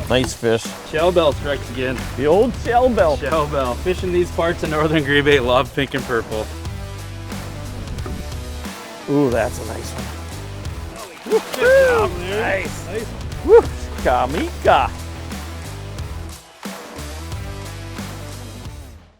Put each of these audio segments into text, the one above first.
Nice fish. Shellbell strikes again. The old shellbell. Shellbell. Fishing these parts of northern greybait love pink and purple. Ooh, that's a nice one. Good job there. Nice. Nice. Woo, Kamika.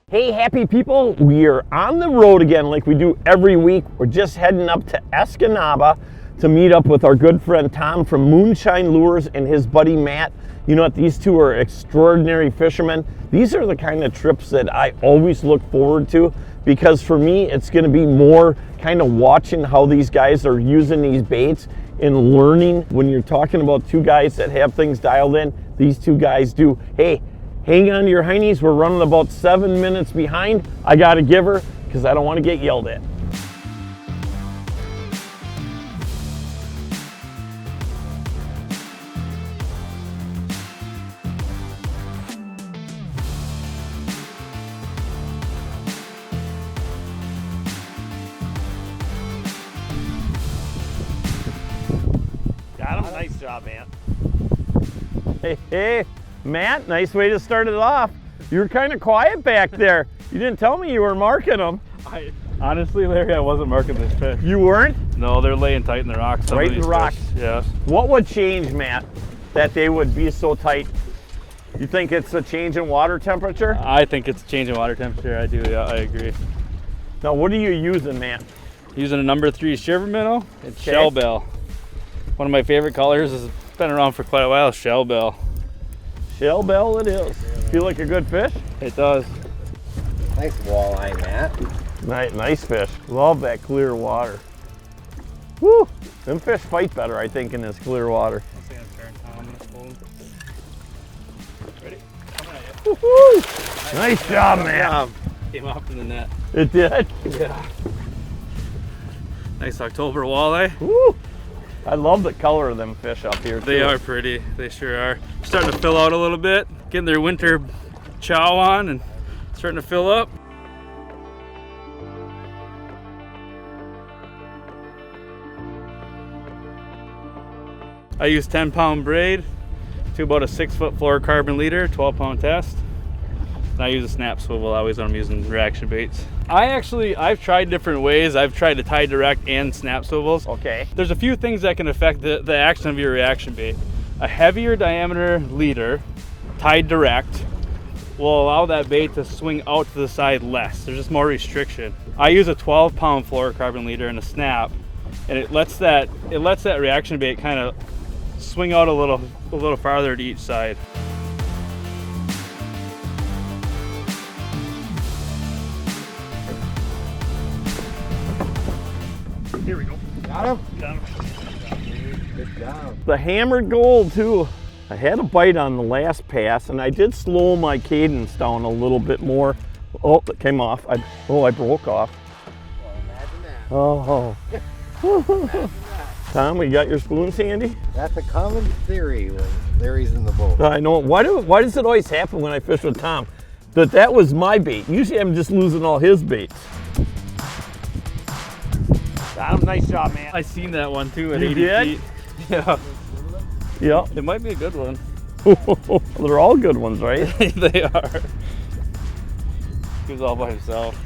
Hey, happy people. We are on the road again like we do every week. We're just heading up to Escanaba to meet up with our good friend Tom from Moonshine Lures and his buddy Matt. You know what? These two are extraordinary fishermen. These are the kind of trips that I always look forward to, because for me, it's going to be more kind of watching how these guys are using these baits and learning. When you're talking about two guys that have things dialed in, these two guys do. Hey, hang on to your heinies. We're running about 7 minutes behind. I got to give her because I don't want to get yelled at. Nice job, Matt. Hey, Matt, nice way to start it off. You were kind of quiet back there. You didn't tell me you were marking them. Honestly, Larry, I wasn't marking this fish. You weren't? No, they're laying tight in the rocks. Right in the rocks. Yes. What would change, Matt, that they would be so tight? You think it's a change in water temperature? I think it's a change in water temperature. I do, yeah, I agree. Now, what are you using, Matt? Using a number 3 Shiver Minnow and Shellbell. One of my favorite colors has been around for quite a while, Shellbell. Shellbell it is. Feel like a good fish? It does. Nice walleye, Matt. Nice fish. Love that clear water. Woo! Them fish fight better, I think, in this clear water. Ready? Woo-hoo! Nice job, man. Came off in the net. It did? Yeah. Nice October walleye. Woo! I love the color of them fish up here, too. They are pretty. They sure are. Starting to fill out a little bit, getting their winter chow on and starting to fill up. I use 10-pound braid to about a 6-foot fluorocarbon leader, 12-pound test. And I use a snap swivel always when I'm using reaction baits. I've tried different ways. I've tried to tie direct and snap swivels. Okay. There's a few things that can affect the action of your reaction bait. A heavier diameter leader tied direct will allow that bait to swing out to the side less. There's just more restriction. I use a 12-pound fluorocarbon leader and a snap, and it lets that reaction bait kind of swing out a little farther to each side. Here we go. Got him? Got him. Good job. The hammered gold, too. I had a bite on the last pass, and I did slow my cadence down a little bit more. Oh, it came off. I broke off. Well, imagine that. Oh. Tom, we got your spoon, Sandy? That's a common theory when Larry's in the boat. I know. Why does it always happen when I fish with Tom? That was my bait. Usually I'm just losing all his baits. Got him. Nice job, man. I seen that one too at You 80 did? feet. Yeah. Yep. It might be a good one. They're all good ones, right? They are. He was all by himself.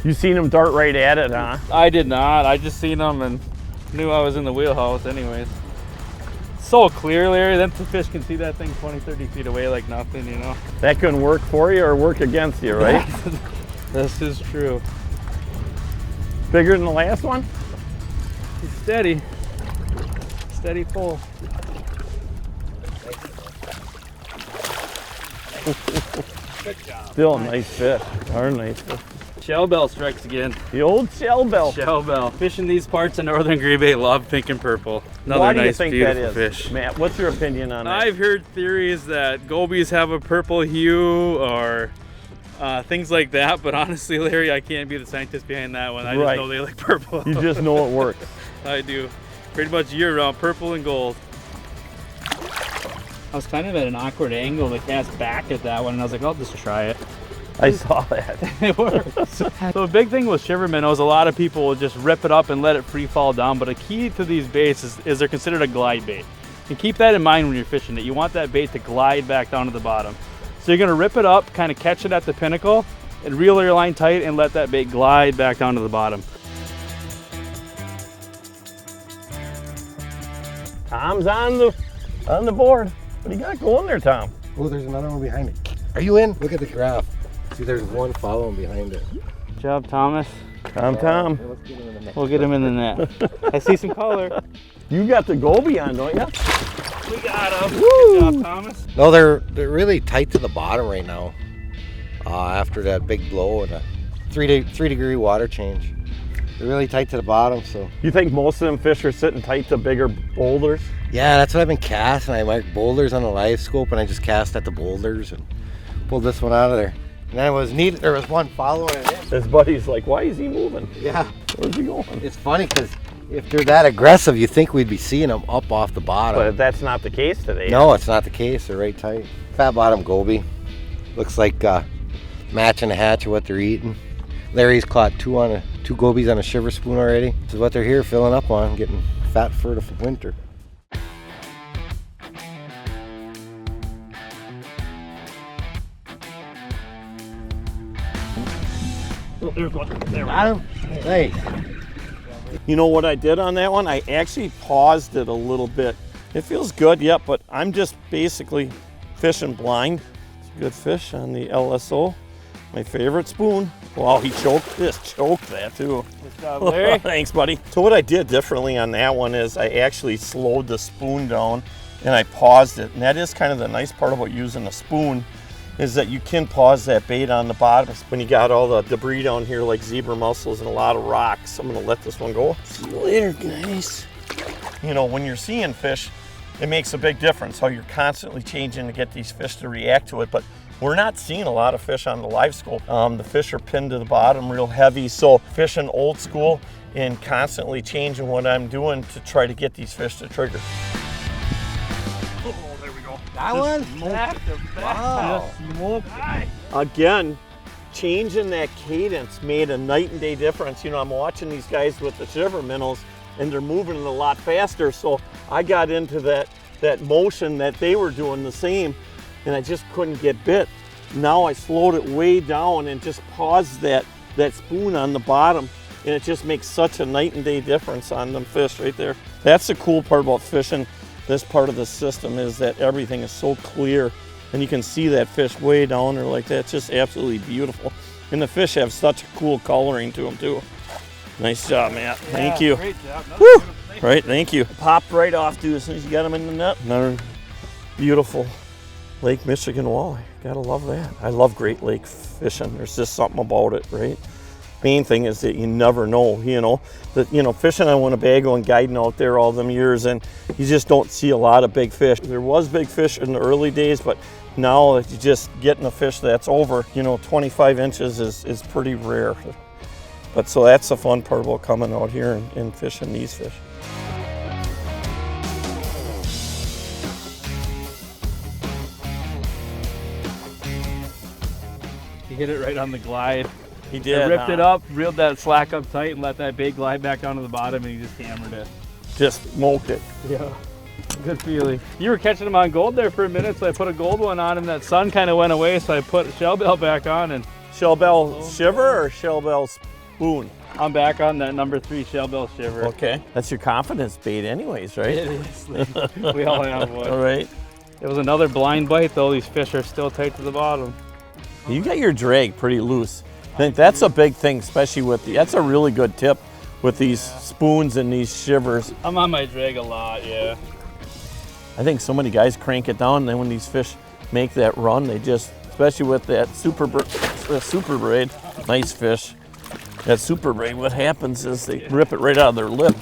You seen him dart right at it, huh? I did not. I just seen him and knew I was in the wheelhouse anyways. So clear, Larry, then the fish can see that thing 20, 30 feet away like nothing, you know? That couldn't work for you or work against you, right? This is true. Bigger than the last one? He's steady. Steady pull. Good job. Still a nice fish. Darn nice fish. Shellbell strikes again. The old shellbell. Shellbell. Fishing these parts of northern greybait love pink and purple. Another Why do you nice, think beautiful that is? fish. Matt, what's your opinion on that? I've heard theories that gobies have a purple hue or things like that, but honestly, Larry, I can't be the scientist behind that one. I just know they like purple. You just know it works. I do. Pretty much year-round, purple and gold. I was kind of at an awkward angle to cast back at that one, and I was like, I'll just try it. I saw that. It works. So the big thing with shiver minnows, a lot of people will just rip it up and let it free fall down, but a key to these baits is they're considered a glide bait, And keep that in mind when you're fishing it. You want that bait to glide back down to the bottom. So you're gonna rip it up, kind of catch it at the pinnacle, and reel your line tight and let that bait glide back down to the bottom. Tom's on the board. What do you got going there, Tom? Oh, there's another one behind it. Are you in? Look at the graph. See, there's one following behind it. Good job, Thomas. Tom. Okay, let's get him in the net. We'll get him in the net. I see some color. You got the goby on, don't you? We got him. Good job, Thomas. No, they're really tight to the bottom right now. After that big blow and a 3-degree water change. They're really tight to the bottom, so. You think most of them fish are sitting tight to bigger boulders? Yeah, that's what I've been casting. I marked boulders on the live scope and I just cast at the boulders and pulled this one out of there. And then it was neat, there was one following it in. His buddy's like, why is he moving? Yeah. Where's he going? It's funny because if they're that aggressive, you think we'd be seeing them up off the bottom. But that's not the case today. No, it's not the case. They're right tight. Fat bottom goby. Looks like matching the hatch of what they're eating. Larry's caught two gobies on a shiver spoon already. This is what they're here filling up on, getting fat for the winter. Oh, there we go. There we Got him? Nice. You know what I did on that one? I actually paused it a little bit. It feels good, yep, but I'm just basically fishing blind. It's a good fish on the LSO. My favorite spoon. Wow, he choked that too. Good job, Larry. Thanks, buddy. So what I did differently on that one is I actually slowed the spoon down and I paused it. And that is kind of the nice part about using a spoon, is that you can pause that bait on the bottom when you got all the debris down here like zebra mussels and a lot of rocks. I'm gonna let this one go. See you later, guys. You know, when you're seeing fish, it makes a big difference how you're constantly changing to get these fish to react to it. But we're not seeing a lot of fish on the live scope. The fish are pinned to the bottom real heavy. So fishing old school and constantly changing what I'm doing to try to get these fish to trigger. Oh, there we go. That one? Back to back. Wow. Just smoked it. Again, changing that cadence made a night and day difference. You know, I'm watching these guys with the shiver minnows and they're moving a lot faster. So I got into that motion that they were doing the same, and I just couldn't get bit. Now I slowed it way down and just paused that spoon on the bottom, and it just makes such a night and day difference on them fish right there. That's the cool part about fishing this part of the system, is that everything is so clear and you can see that fish way down there like that. It's just absolutely beautiful. And the fish have such a cool coloring to them too. Nice job, Matt. Thank you. Great job. Woo! Right, thank you. Popped right off, dude, as soon as you got them in the net. Another beautiful Lake Michigan walleye. Gotta love that. I love Great Lake fishing. There's just something about it, right? Main thing is that you never know, fishing on Winnebago and guiding out there all them years, and you just don't see a lot of big fish. There was big fish in the early days, but now you just getting a fish that's over, 25 inches is pretty rare. But so that's the fun part about coming out here and fishing these fish. He hit it right on the glide. He did. I ripped it up, reeled that slack up tight, and let that bait glide back down to the bottom, and he just hammered it. Just smoked it. Yeah. Good feeling. You were catching him on gold there for a minute, so I put a gold one on him. That sun kind of went away, so I put a shell bell back on. And Shell bell shiver or shell bell spoon? I'm back on that number 3 shell bell shiver. Okay. That's your confidence bait anyways, right? It is. We all have one. All right. It was another blind bite, though. These fish are still tight to the bottom. You got your drag pretty loose. I think that's a big thing, especially that's a really good tip with these spoons and these shivers. I'm on my drag a lot, yeah. I think so many guys crank it down, and then when these fish make that run, they just, especially with that super braid, nice fish. That super braid, what happens is they rip it right out of their lip.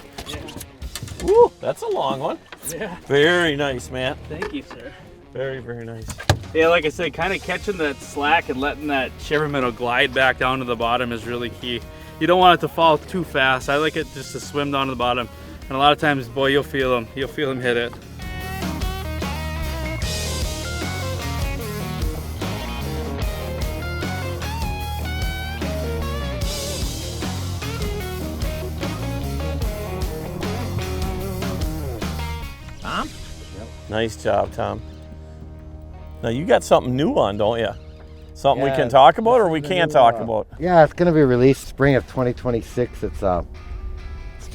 Woo, that's a long one. Yeah. Very nice, Matt. Thank you, sir. Very, very nice. Yeah, like I said, kind of catching that slack and letting that shiver minnow glide back down to the bottom is really key. You don't want it to fall too fast. I like it just to swim down to the bottom. And a lot of times, boy, you'll feel them hit it. Tom? Yep. Nice job, Tom. Now you got something new on, don't you? Something we Yeah, can talk about or we the can't new, talk about? Yeah, it's going to be released spring of 2026. It's the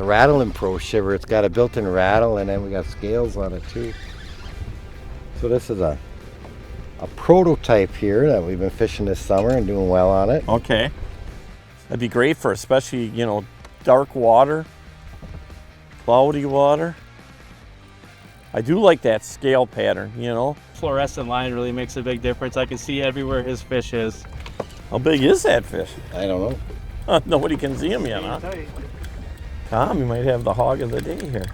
Rattlin Pro Shiver. It's got a built-in rattle, and then we got scales on it too. So this is a prototype here that we've been fishing this summer and doing well on it. Okay. That'd be great for especially, you know, dark water, cloudy water. I do like that scale pattern, you know. Fluorescent line really makes a big difference. I can see everywhere his fish is. How big is that fish? I don't know. Nobody can see him yet, huh? Tom, you might have the hog of the day here.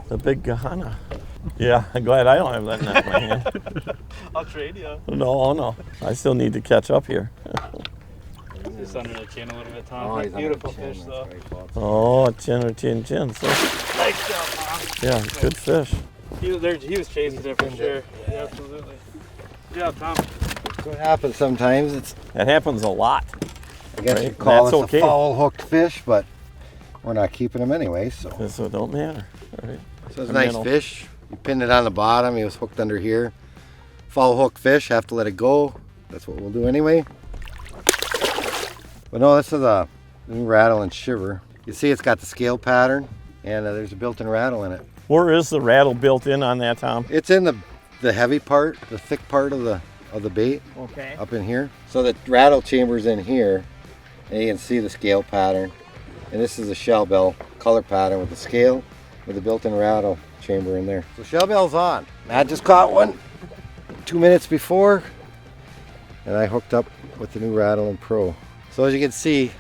The big Gahana. Yeah, I'm glad I don't have that net in my hand. I'll trade you. No. I still need to catch up here. Just under the chin a little bit, Tom. Oh, he's Beautiful on the chin, fish, that's though. right, Oh, chin. So, Nice job, Tom. yeah, good fish. He was chasing it for sure. Yeah, absolutely. Good job, Tom. That's what happens sometimes. That happens a lot. I guess Right, you call that's it okay. a foul hooked fish, but we're not keeping them anyway. So it don't matter. All right. it's a nice fish. You pinned it on the bottom. He was hooked under here. Foul hook fish. Have to let it go. That's what we'll do anyway. But no, this is a new Rattlin Shiver. You see, it's got the scale pattern, and there's a built-in rattle in it. Where is the rattle built in on that, Tom? It's in the heavy part, the thick part of the bait. Okay. Up in here. So the rattle chamber's in here, and you can see the scale pattern. And this is a shell bell color pattern with the scale with the built-in rattle chamber in there. So shell bell's on. Matt just caught one 2 minutes before, and I hooked up with the new Rattlin Pro. So as you can see,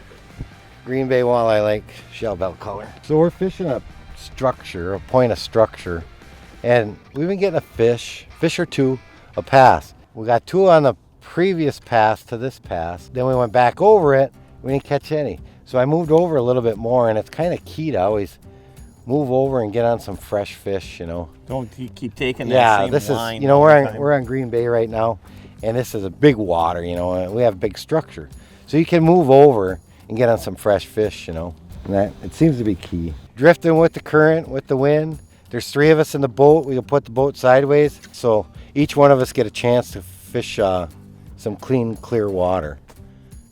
Green Bay walleye like shell bell color. So we're fishing a structure, a point of structure, and we've been getting a fish or two a pass. We got two on the previous pass to this pass. Then we went back over it. We didn't catch any. So I moved over a little bit more, and it's kind of key to always move over and get on some fresh fish, you know. Don't keep taking that same this line. is, you know, all the time. we're on Green Bay right now, and this is a big water, you know, and we have big structure. So you can move over and get on some fresh fish, you know. And that, it seems to be key. Drifting with the current, with the wind. There's three of us in the boat. We can put the boat sideways, so each one of us get a chance to fish some clean, clear water.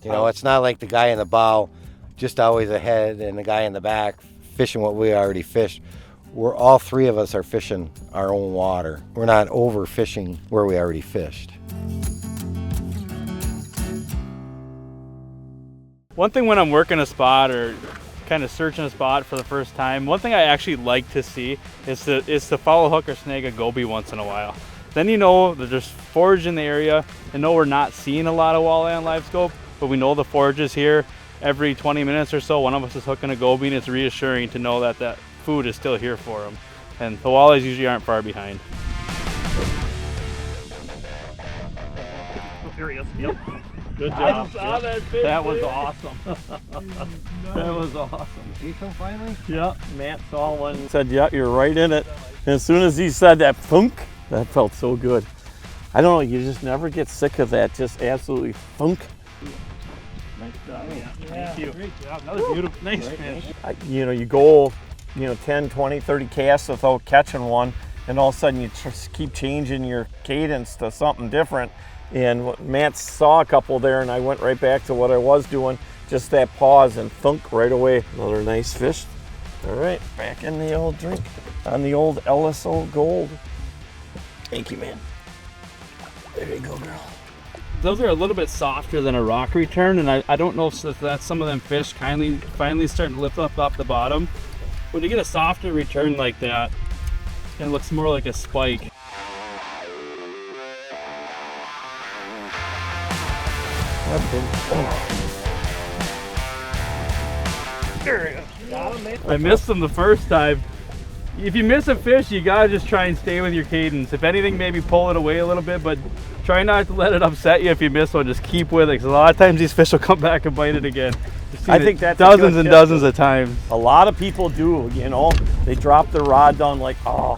You know, it's not like the guy in the bow just always ahead and the guy in the back fishing what we already fished. We're all three of us are fishing our own water. We're not overfishing where we already fished. One thing when I'm working a spot or kind of searching a spot for the first time, one thing I actually like to see is to follow hook or snag a goby once in a while. Then you know that there's forage in the area, and know we're not seeing a lot of walleye on live scope, but we know the forage is here. Every 20 minutes or so, one of us is hooking a goby, and it's reassuring to know that that food is still here for them. And the walleyes usually aren't far behind. Oh, there he is. Yep. Good I job. saw that fish. That was awesome. That was awesome. You see some finally? Yeah, Matt saw one. Said, yeah, you're right in it. And as soon as he said that thunk, that felt so good. I don't know, you just never get sick of that. Just absolutely thunk. Nice job. Yeah. Thank you. Great job. Another beautiful, nice fish. You know, you go, 10, 20, 30 casts without catching one, and all of a sudden you just keep changing your cadence to something different. And Matt saw a couple there, and I went right back to what I was doing, just that pause and thunk right away. Another nice fish. All right, back in the old drink on the old LSO Gold. Thank you, man. There you go, girl. Those are a little bit softer than a rock return, and I don't know if that's some of them fish finally starting to lift up off the bottom. When you get a softer return like that, it looks more like a spike. I missed them the first time. If you miss a fish, you gotta just try and stay with your cadence. If anything, maybe pull it away a little bit, but try not to let it upset you if you miss one. Just keep with it, because a lot of times these fish will come back and bite it again. I think that's dozens and dozens of times. A lot of people do, they drop their rod down like, oh.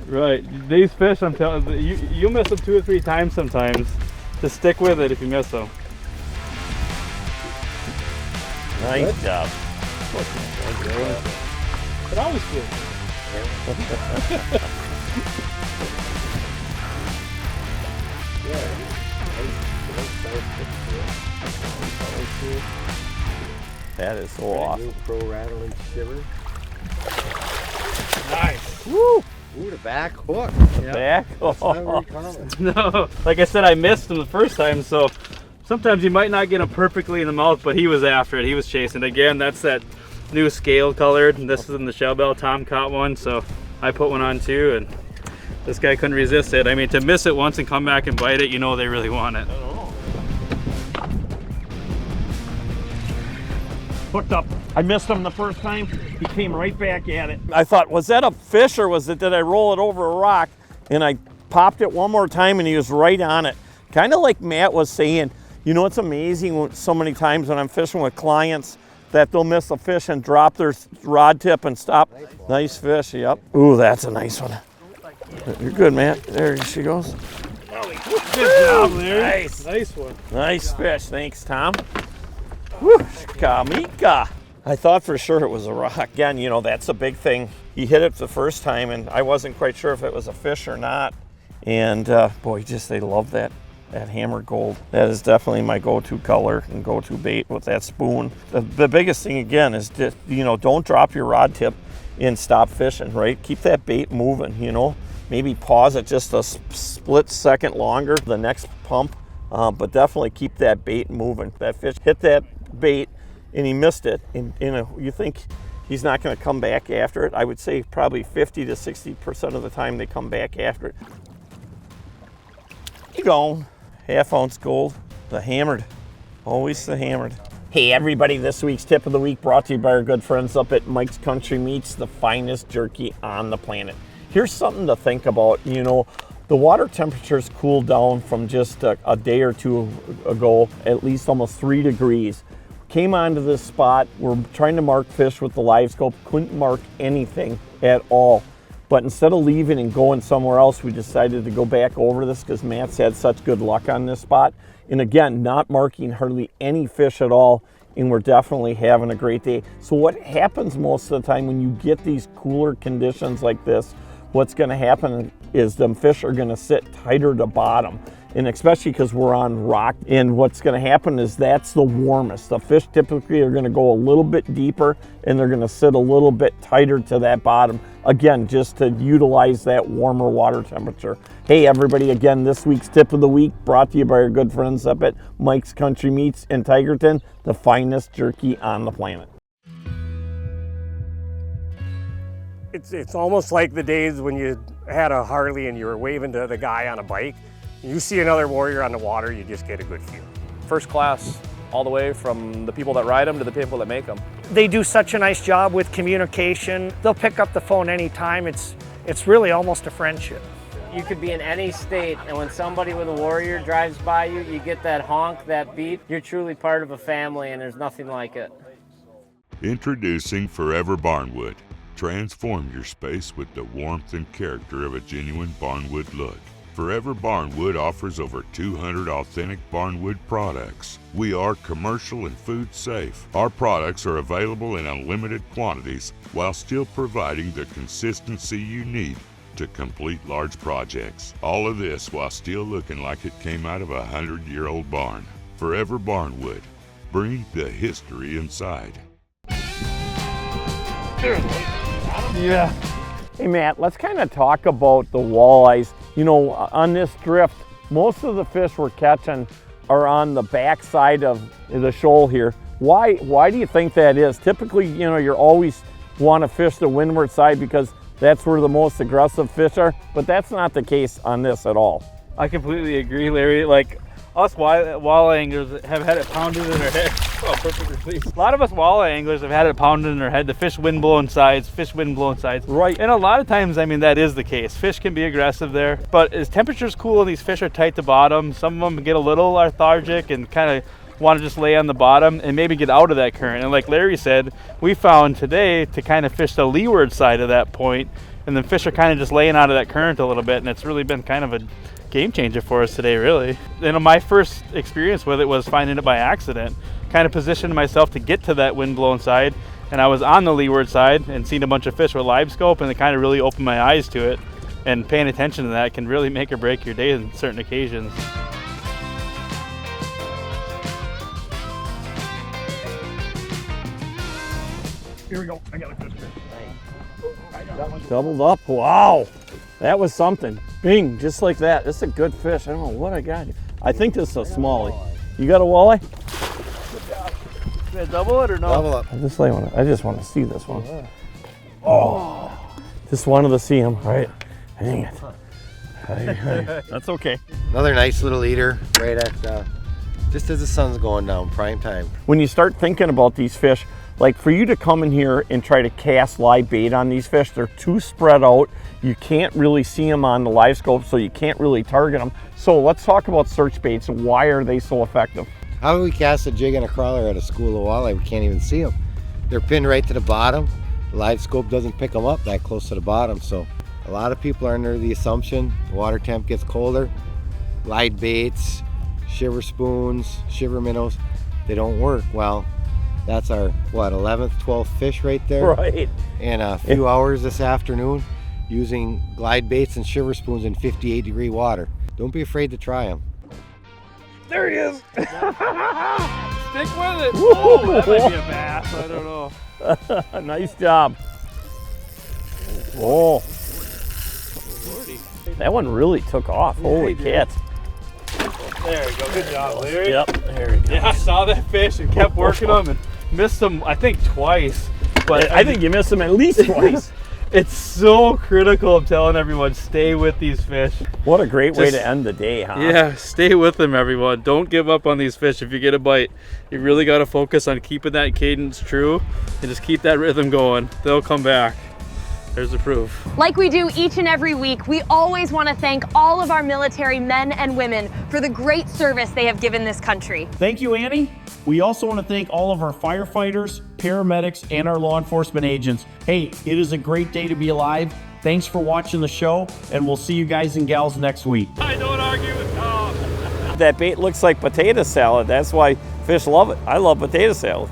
Right, these fish, I'm telling you, you miss them 2 or 3 times sometimes. Just stick with it if you miss them. Nice job. It always feels That is so awesome. New Pro Rattlin Shiver. Nice. Woo! Ooh, the back hook. Back. That's not very common. No, like I said, I missed him the first time, so sometimes you might not get him perfectly in the mouth, but he was after it. He was chasing. Again, that's that new scale colored, and this is in the shell bell. Tom caught one, so I put one on too, and this guy couldn't resist it. I mean, to miss it once and come back and bite it, you know they really want it. Hooked up. I missed him the first time. He came right back at it. I thought, was that a fish or did I roll it over a rock? And I popped it one more time and he was right on it. Kind of like Matt was saying, you know, it's amazing so many times when I'm fishing with clients that they'll miss a fish and drop their rod tip and stop. Nice fish, yep. Ooh, that's a nice one. You're good, Matt. There she goes. Good job, Larry. Nice. Nice one. Nice fish. Thanks, Tom. Whew, Kamika. I thought for sure it was a rock. Again, you know, that's a big thing. He hit it the first time, and I wasn't quite sure if it was a fish or not. And boy, they love that hammer gold. That is definitely my go-to color and go-to bait with that spoon. The biggest thing, again, is just, you know, don't drop your rod tip and stop fishing, right? Keep that bait moving, you know. Maybe pause it just a split second longer, the next pump, but definitely keep that bait moving. That fish hit that bait and he missed it, and you know, you think he's not going to come back after it. I would say probably 50 to 60% of the time they come back after it. Keep going. Half-ounce gold, the hammered, always the hammered. Hey everybody, this week's tip of the week brought to you by our good friends up at Mike's Country Meats, the finest jerky on the planet. Here's something to think about. You know, the water temperatures cooled down from just a day or two ago, at least almost 3 degrees. Came onto this spot, we're trying to mark fish with the live scope, couldn't mark anything at all. But instead of leaving and going somewhere else, we decided to go back over this because Matt's had such good luck on this spot. And again, not marking hardly any fish at all, and we're definitely having a great day. So what happens most of the time when you get these cooler conditions like this, what's gonna happen is them fish are gonna sit tighter to bottom. And especially because we're on rock, and what's going to happen is that's the warmest. The fish typically are going to go a little bit deeper and they're going to sit a little bit tighter to that bottom. Again, just to utilize that warmer water temperature. Hey everybody, again, this week's tip of the week brought to you by our good friends up at Mike's Country Meats in Tigerton, the finest jerky on the planet. It's almost like the days when you had a Harley and you were waving to the guy on a bike. You see another warrior on the water, you just get a good feel. First class, all the way from the people that ride them to the people that make them. They do such a nice job with communication. They'll pick up the phone anytime. It's really almost a friendship. You could be in any state, and when somebody with a warrior drives by you, you get that honk, that beep. You're truly part of a family, and there's nothing like it. Introducing Forever Barnwood. Transform your space with the warmth and character of a genuine barnwood look. Forever Barnwood offers over 200 authentic barnwood products. We are commercial and food safe. Our products are available in unlimited quantities while still providing the consistency you need to complete large projects. All of this while still looking like it came out of a 100-year-old barn. Forever Barnwood. Bring the history inside. Yeah. Hey Matt, let's kind of talk about the walleyes. You know, on this drift, most of the fish we're catching are on the back side of the shoal here. Why do you think that is? Typically, you know, you always want to fish the windward side because that's where the most aggressive fish are, but that's not the case on this at all. I completely agree, Larry. Like, us walleye anglers have had it pounded in our head. Oh, perfect release. A lot of us walleye anglers have had it pounded in our head. The fish wind blowing sides, Right. And a lot of times, I mean, that is the case. Fish can be aggressive there. But as temperatures cool and these fish are tight to bottom, some of them get a little lethargic and kind of want to just lay on the bottom and maybe get out of that current. And like Larry said, we found today to kind of fish the leeward side of that point, and then fish are kind of just laying out of that current a little bit, and it's really been kind of a game changer for us today, really. You know, my first experience with it was finding it by accident. Kind of positioned myself to get to that wind blown side, and I was on the leeward side and seen a bunch of fish with live scope, and it kind of really opened my eyes to it. And paying attention to that can really make or break your day on certain occasions. Here we go. I got a good fish. Doubled up. Wow. That was something. Bing, just like that. This is a good fish. I don't know what I got here. I think this is a smallie. You got a walleye? Did I double it or no? Double up. I just want to see this one. Oh, just wanted to see him. All right. Dang it. That's okay. Another nice little eater right at, just as the sun's going down, prime time. When you start thinking about these fish, like for you to come in here and try to cast live bait on these fish, they're too spread out. You can't really see them on the live scope, so you can't really target them. So let's talk about search baits and why are they so effective? How do we cast a jig and a crawler at a school of walleye? We can't even see them. They're pinned right to the bottom. The live scope doesn't pick them up that close to the bottom. So a lot of people are under the assumption the water temp gets colder. Live baits, shiver spoons, shiver minnows, they don't work. Well, that's our, what, 11th, 12th fish right there? Right. In a few hours this afternoon using glide baits and shiver spoons in 58-degree water. Don't be afraid to try them. There he is. Stick with it. Oh, that might be a bass. I don't know. Nice job. Oh. That one really took off. Holy cats. There we go. Good job, Larry. Yep, there we go. Yeah, I saw that fish and kept working them and missed them, I think, twice. But I think you missed them at least twice. It's so critical. I'm telling everyone, stay with these fish. What a great way to end the day, huh? Yeah, stay with them, everyone. Don't give up on these fish if you get a bite. You really got to focus on keeping that cadence true and just keep that rhythm going. They'll come back. There's the proof. Like we do each and every week, we always want to thank all of our military men and women for the great service they have given this country. Thank you, Annie. We also want to thank all of our firefighters, paramedics, and our law enforcement agents. Hey, it is a great day to be alive. Thanks for watching the show, and we'll see you guys and gals next week. I don't argue with Tom. That bait looks like potato salad. That's why fish love it. I love potato salad.